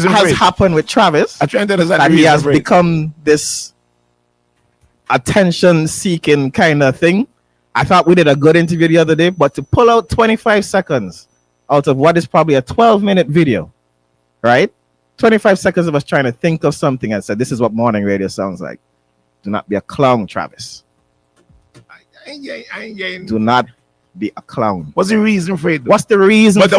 has happened with Travis. I'm trying to understand that he has become this attention-seeking kind of thing. I thought we did a good interview the other day, but to pull out 25 seconds out of what is probably a 12-minute video, right? 25 seconds of us trying to think of something and said, this is what morning radio sounds like. Do not be a clown, Travis. Do not be a clown. What's the reason for it? What's the reason for it?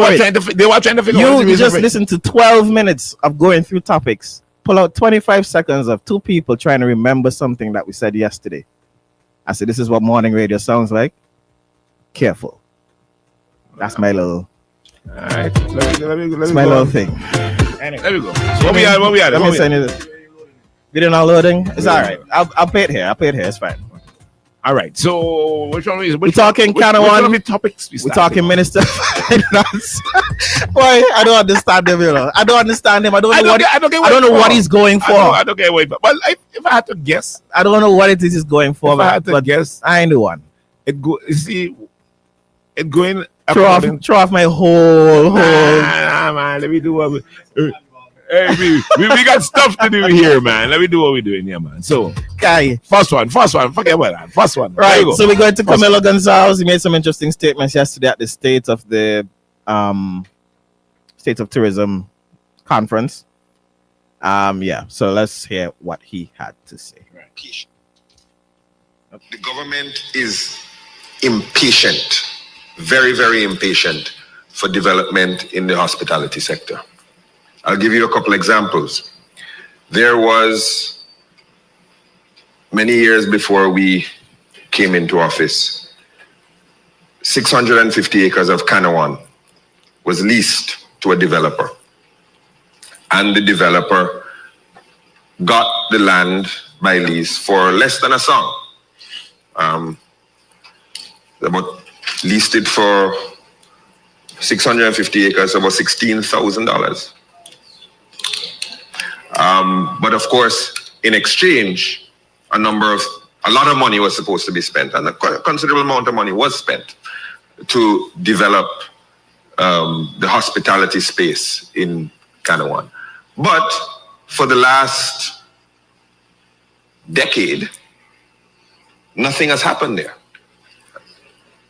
They were trying to figure out. You just listen to 12 minutes of going through topics. Pull out 25 seconds of two people trying to remember something that we said yesterday. I said, this is what morning radio sounds like. Careful. That's my little... All right. Let's my little thing. Anyway, there we go. So what we at? Let me send you this. Video not loading? It's all right. I'll pay it here. It's fine. All right. So which one is we're talking Canouan? Which topics we're talking Minister Finance. Boy, I don't understand him, you know. I don't understand him. I don't know what he's going for. I don't get wait. But if I had to guess, I don't know what it is he's going for. If I had to guess, I ain't the one. It going throw off my whole. Nah, man. Let me do what we got stuff to do here, man. Let me do what we're doing here, man. So, first one. Forget about that. First one. Right. So we're going to Camilo Gonsalves. He made some interesting statements yesterday at the State of Tourism conference. So let's hear what he had to say. Right. The government is impatient, very, very impatient for development in the hospitality sector. I'll give you a couple examples. There was, many years before we came into office, 650 acres of Canouan was leased to a developer. And the developer got the land by lease for less than a song. Leased it for 650 acres, about $16,000. But of course, in exchange, a lot of money was supposed to be spent, and a considerable amount of money was spent to develop the hospitality space in Canouan. But for the last decade, nothing has happened there.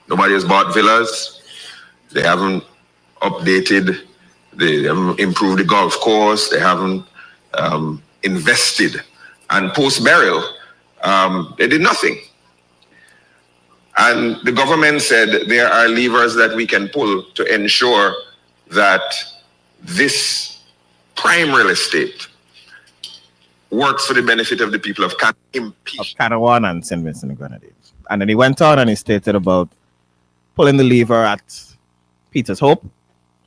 Nobody has bought villas. They haven't updated. They haven't improved the golf course. They haven't invested. And post-burial, they did nothing. And the government said there are levers that we can pull to ensure that this prime real estate works for the benefit of the people of Canouan and St. Vincent and Grenadines. And then he went on and he stated about pulling the lever at Peter's Hope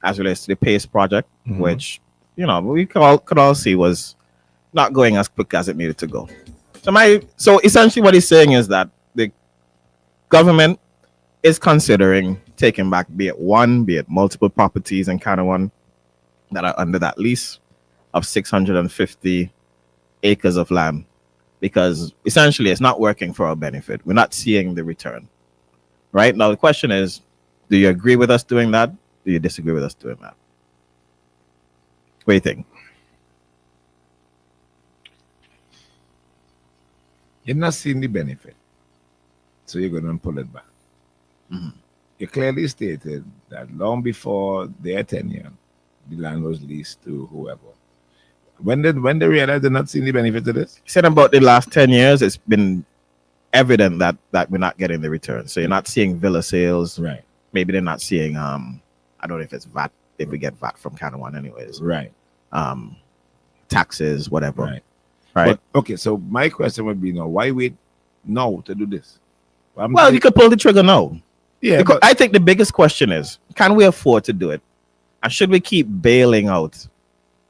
as relates to the PACE project, which, you know, we could all see was not going as quick as it needed to go. So essentially what he's saying is that the government is considering taking back, be it multiple properties in Canouan that are under that lease of 650 acres of land, because essentially it's not working for our benefit. We're not seeing the return. Right? Now the question is, do you agree with us doing that? Do you disagree with us doing that? What do you think? You're not seeing the benefit, so you're going to pull it back. You clearly stated that long before their tenure, the land was leased to whoever. When they realized they're not seeing the benefit of this? He said about the last 10 years, it's been evident that we're not getting the return. So you're not seeing villa sales. Right. Maybe they're not seeing, I don't know if it's VAT, if we get VAT from Canouan anyways. Right. Taxes, whatever. Right. Right. But, okay, so my question would be now, why wait now to do this? Well, you could pull the trigger now. Yeah. I think the biggest question is, can we afford to do it? And should we keep bailing out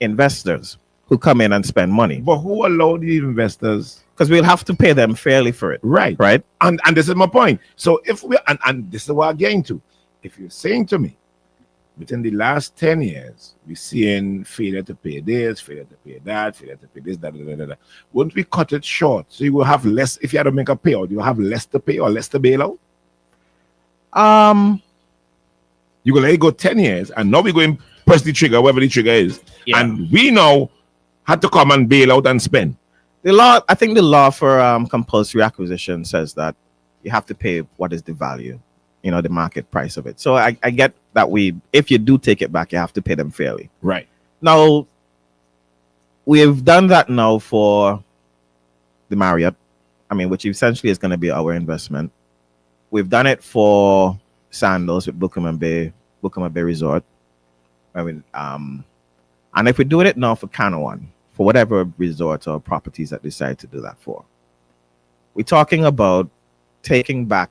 investors who come in and spend money? But who allowed the investors? Because we'll have to pay them fairly for it. Right. Right. And this is my point. So if we and this is what I'm getting to. If you're saying to me, within the last 10 years, we're seeing failure to pay this, failure to pay that, failure to pay this, that. Wouldn't we cut it short? So you will have less, if you had to make a payout, you have less to pay or less to bail out? You will let it go 10 years, and now we're going press the trigger, whatever the trigger is. Yeah. And we now had to come and bail out and spend. The law, I think the law for compulsory acquisition says that you have to pay what is the value, the market price of it. So I get that if you do take it back, you have to pay them fairly. Right. Now, we've done that now for the Marriott, which essentially is going to be our investment. We've done it for Sandals with Buchanan Bay Resort. And if we're doing it now for Canouan, for whatever resort or properties that decide to do that for, we're talking about taking back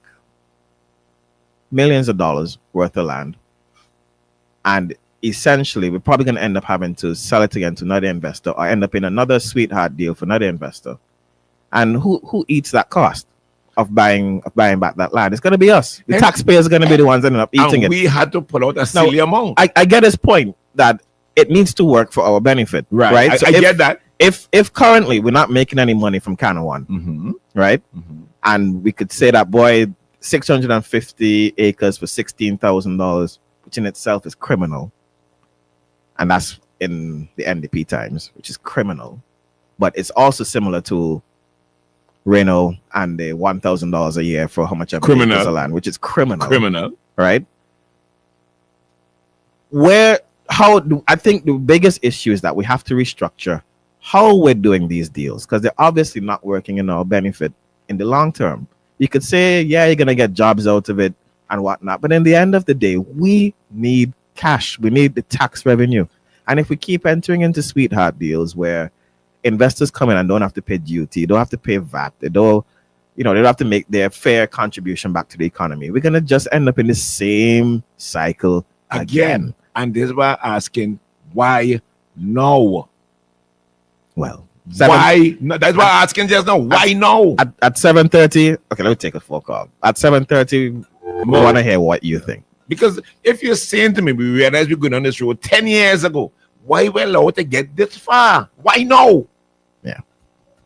millions of dollars worth of land, and essentially we're probably going to end up having to sell it again to another investor or end up in another sweetheart deal for another investor. And who eats that cost of buying back that land? It's going to be us. The taxpayers are going to be the ones ending up eating it. We had to pull out a silly amount. I get his point that it needs to work for our benefit, right? So I get that. If currently we're not making any money from Canouan, right? Mm-hmm. And we could say that, boy, 650 acres for $16,000, which in itself is criminal. And that's in the NDP times, which is criminal. But it's also similar to Reno and the $1,000 a year for how much ever acres of land, which is criminal. Right? I think the biggest issue is that we have to restructure how we're doing these deals, because they're obviously not working in our benefit in the long term. You could say, yeah, you're going to get jobs out of it and whatnot. But in the end of the day, we need cash. We need the tax revenue. And if we keep entering into sweetheart deals where investors come in and don't have to pay duty, don't have to pay VAT, they don't have to make their fair contribution back to the economy, we're going to just end up in the same cycle again. And this is why I'm asking, why no? Well, why? No, that's why I'm asking just now. Why no? At 7:30, okay, let me take a phone call. At 7:30, we want to hear what you think. Because if you're saying to me, we realized we're going on this road 10 years ago, why we're allowed to get this far? Why no? Yeah.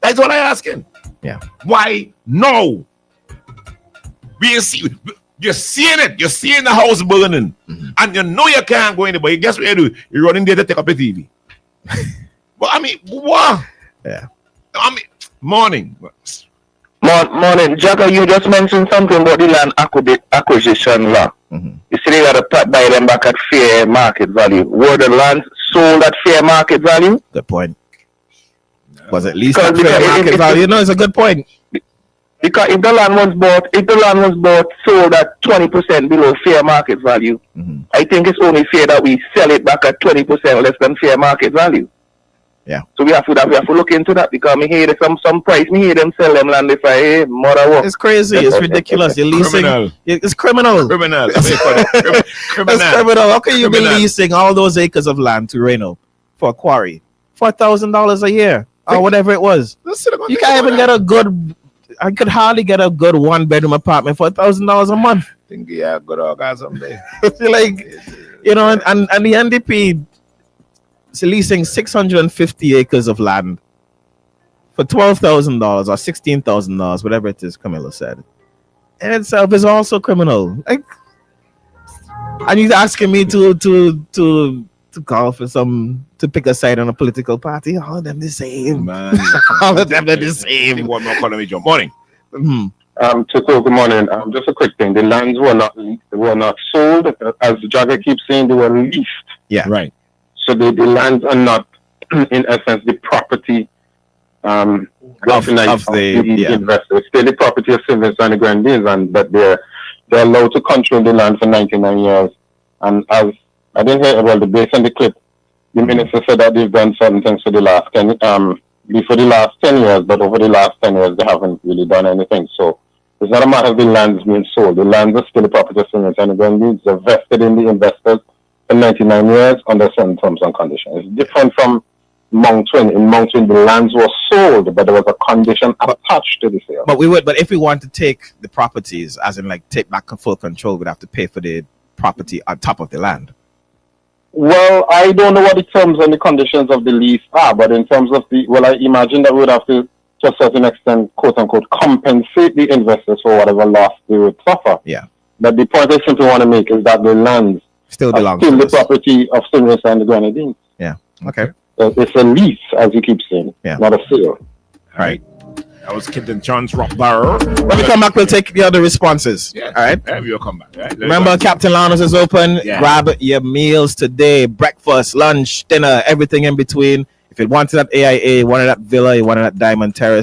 That's what I'm asking. Yeah. Why no? You're seeing it. You're seeing the house burning. Mm-hmm. And you know you can't go anywhere. Guess what you do? You're running there to take up a TV. But what? Yeah. Morning. Morning. Jagger, you just mentioned something about the land acquisition law. Mm-hmm. You see, they got to buy them back at fair market value. Were the land sold at fair market value? Good point. Was it leased at fair market value? No, it's a good point. Because if the land was bought sold at 20% below fair market value, mm-hmm. I think it's only fair that we sell it back at 20% less than fair market value. Yeah. So we have to look into that, because me hear some price, me hear them sell them land if I mother work. It's crazy. It's ridiculous. You're leasing. It's criminal. Criminal. It's criminal. How can you be leasing all those acres of land to Reno for a quarry for $1,000 a year or whatever it was? You can't even get a good. I could hardly get a good 1-bedroom apartment for $1,000 a month. I think good orgasm there. And the NDP is leasing 650 acres of land for $12,000 or $16,000, whatever it is Camilo said. In itself is also criminal. And he's asking me to call for to pick a side on a political party. All of them the same. Man. All of them are the same. One more call on your morning. Mm-hmm. Good morning. Just a quick thing. The lands were not sold. As Jagger keeps saying, they were leased. Yeah. Right. So the lands are not, in essence, the property of the investor. It's still the property of Sylvester and the Grenadines, but they're allowed to control the land for 99 years. And as I didn't hear about based on the clip, the minister said that they've done certain things for the last 10 years, but over the last 10 years they haven't really done anything. So it's not a matter of the lands being sold. The lands are still the property of Sylvester and the Grenadines. They're vested in the investors for 99 years under certain terms and conditions. It's different from Mount Twin. In Mount Twin, the lands were sold, but there was a condition attached to the sale. But if we want to take the properties, as in take back full control, we'd have to pay for the property on top of the land. Well, I don't know what the terms and the conditions of the lease are, but in terms of I imagine that we would have to a certain extent, quote unquote, compensate the investors for whatever loss they would suffer. Yeah. But the point I simply want to make is that the lands Still belongs still to the us. property of Sylvester and the Grenadines. Yeah. Okay. So it's a lease, as you keep saying, Yeah. not a sale. Right. That was Captain Chance Rock Barrow. When we come back, we'll take the other responses. Yeah. All right. We'll come back. Right? Remember, Captain Lounge is open. Yeah. Grab your meals today: breakfast, lunch, dinner, everything in between. If you wanted at AIA, you wanted at Villa, you wanted at Diamond Terrace.